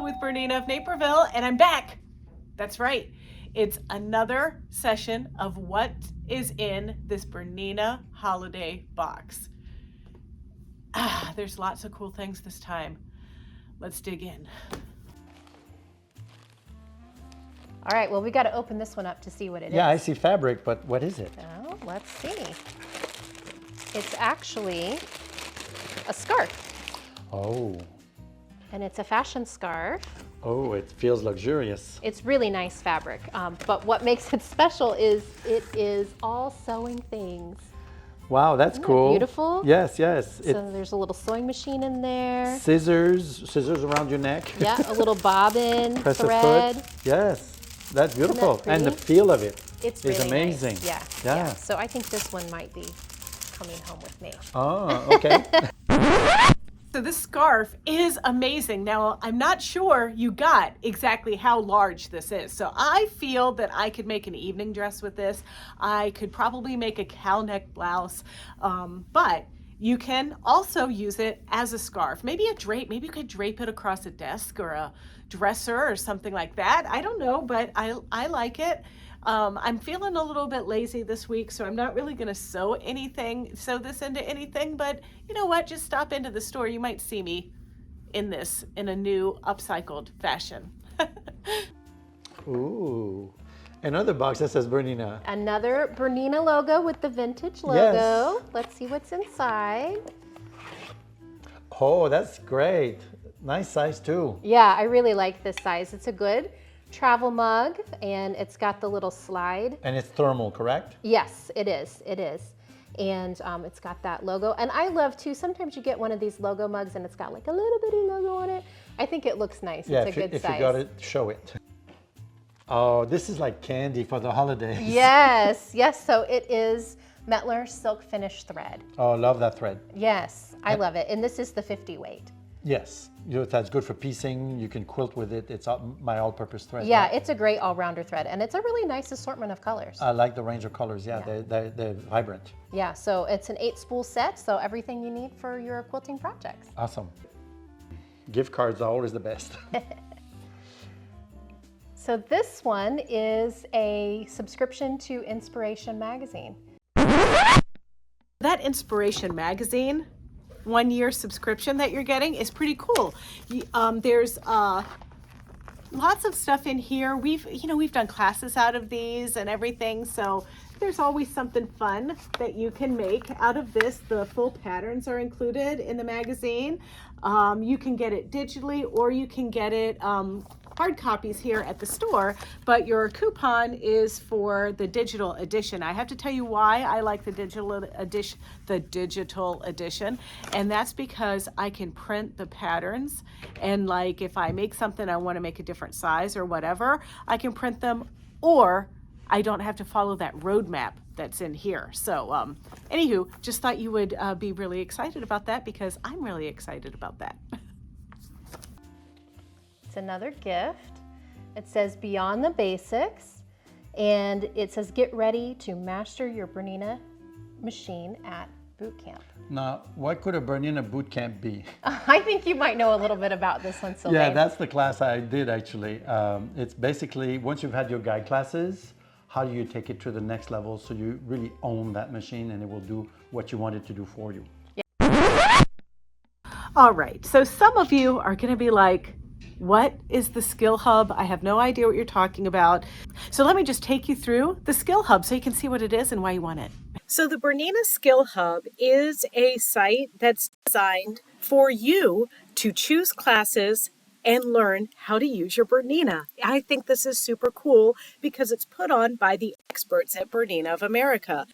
with Bernina of Naperville, and I'm back. That's right. It's another session of what is in this Bernina Holiday Box. There's lots of cool things this time. Let's dig in. All right, well, we got to open this one up to see what it is. Yeah, I see fabric, but what is it? Well, let's see. It's actually a scarf. Oh. And it's a fashion scarf. Oh, it feels luxurious. It's really nice fabric, but what makes it special is it is all sewing things. Wow, that's Isn't cool. that beautiful? Yes, yes. So there's a little sewing machine in there. Scissors around your neck. Yeah, a little bobbin Press thread. a foot. Yes, that's beautiful. That And the pretty? feel of it It's is really amazing. nice. Yeah, Yeah. So I think this one might be coming home with me. Oh, okay. So this scarf is amazing. Now, I'm not sure you got exactly how large this is. So I feel that I could make an evening dress with this. I could probably make a cow neck blouse, but you can also use it as a scarf. Maybe maybe you could drape it across a desk or a dresser or something like that. I don't know, but I like it. I'm feeling a little bit lazy this week, so I'm not really going to sew this into anything, but you know what? Just stop into the store. You might see me in this in a new upcycled fashion. Ooh. Another box that says Bernina. Another Bernina logo with the vintage logo. Yes. Let's see what's inside. Oh, that's great. Nice size too. Yeah, I really like this size. It's a good travel mug, and it's got the little slide. And it's thermal, correct? Yes, it is. It is. And it's got that logo. And I love too, sometimes you get one of these logo mugs and it's got like a little bitty logo on it. I think it looks nice. Yeah, it's a good if size. you got it, show it. Oh, this is like candy for the holidays. Yes, yes. So it is Metler silk finish thread. Oh, love that thread. Yes, I love it. And this is the 50 weight. Yes, that's good for piecing. You can quilt with it. It's my all-purpose thread. Yeah, right? it's a great all-rounder thread, and it's a really nice assortment of colors. I like the range of colors. Yeah, they're vibrant. Yeah, so it's an 8-spool set, so everything you need for your quilting projects. Awesome. Gift cards are always the best. So this one is a subscription to Inspiration Magazine. That Inspiration Magazine 1-year subscription that you're getting is pretty cool. There's lots of stuff in here. We've done classes out of these and everything, so there's always something fun that you can make out of this. The full patterns are included in the magazine. You can get it digitally, or you can get it hard copies here at the store, but your coupon is for the digital edition. I have to tell you why I like the digital edition, and that's because I can print the patterns, and like if I make something I want to make a different size or whatever, I can print them, or I don't have to follow that roadmap that's in here. So anywho, just thought you would be really excited about that, because I'm really excited about that. It's another gift. It says Beyond the Basics, and it says get ready to master your Bernina machine at boot camp. Now, what could a Bernina boot camp be? I think you might know a little bit about this one, Sylvain. Yeah, that's the class I did actually. It's basically, once you've had your guide classes, how do you take it to the next level so you really own that machine and it will do what you want it to do for you. Yeah. All right, so some of you are gonna be like, what is the Skill Hub? I have no idea what you're talking about. So let me just take you through the Skill Hub so you can see what it is and why you want it. So the Bernina Skill Hub is a site that's designed for you to choose classes and learn how to use your Bernina. I think this is super cool because it's put on by the experts at Bernina of America.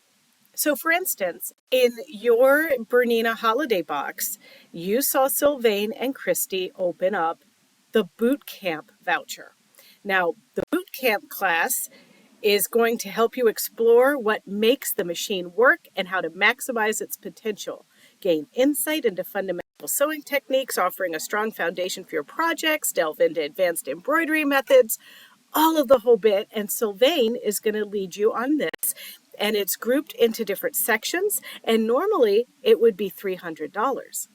So for instance, in your Bernina Holiday Box, you saw Sylvain and Christy open up the boot camp voucher. Now, the boot camp class is going to help you explore what makes the machine work and how to maximize its potential. Gain insight into fundamental sewing techniques, offering a strong foundation for your projects, delve into advanced embroidery methods, all of the whole bit. And Sylvain is going to lead you on this. And it's grouped into different sections, and normally it would be $300.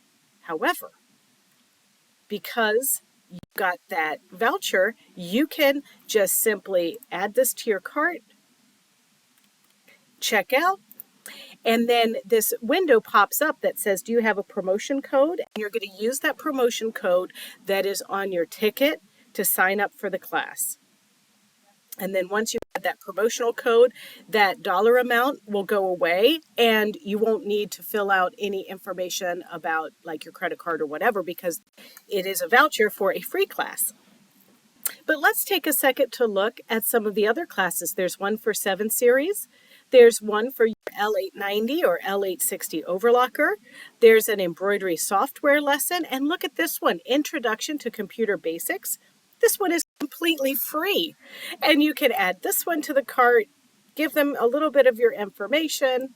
However, because you've got that voucher, you can just simply add this to your cart, check out, and then this window pops up that says, do you have a promotion code? And you're going to use that promotion code that is on your ticket to sign up for the class. And then once you add that promotional code, that dollar amount will go away and you won't need to fill out any information about like your credit card or whatever, because it is a voucher for a free class. But let's take a second to look at some of the other classes. There's one for 7 series. There's one for your L890 or L860 overlocker. There's an embroidery software lesson. And look at this one, Introduction to Computer Basics. This one is completely free. And you can add this one to the cart, give them a little bit of your information,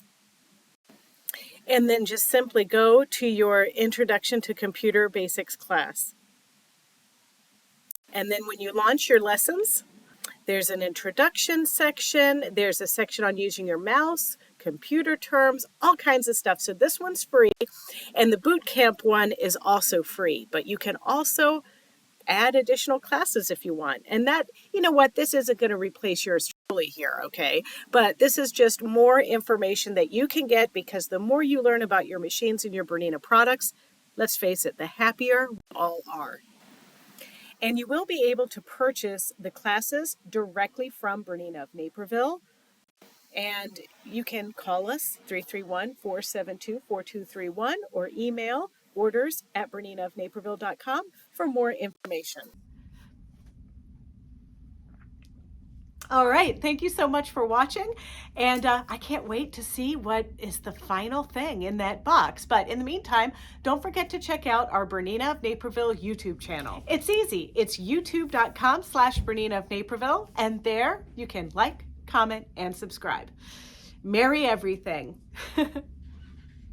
and then just simply go to your Introduction to Computer Basics class. And then when you launch your lessons, there's an introduction section, there's a section on using your mouse, computer terms, all kinds of stuff. So this one's free, and the boot camp one is also free, but you can also add additional classes if you want. And that, you know what, this isn't going to replace yours truly here, okay? But this is just more information that you can get, because the more you learn about your machines and your Bernina products, let's face it, the happier we all are. And you will be able to purchase the classes directly from Bernina of Naperville. And you can call us 331-472-4231 or email orders@berninaofnaperville.com for more information. All right, thank you so much for watching, and I can't wait to see what is the final thing in that box. But in the meantime, don't forget to check out our Bernina of Naperville YouTube channel. It's easy. It's youtube.com/Bernina of Naperville, and there you can like, comment, and subscribe. Merry everything.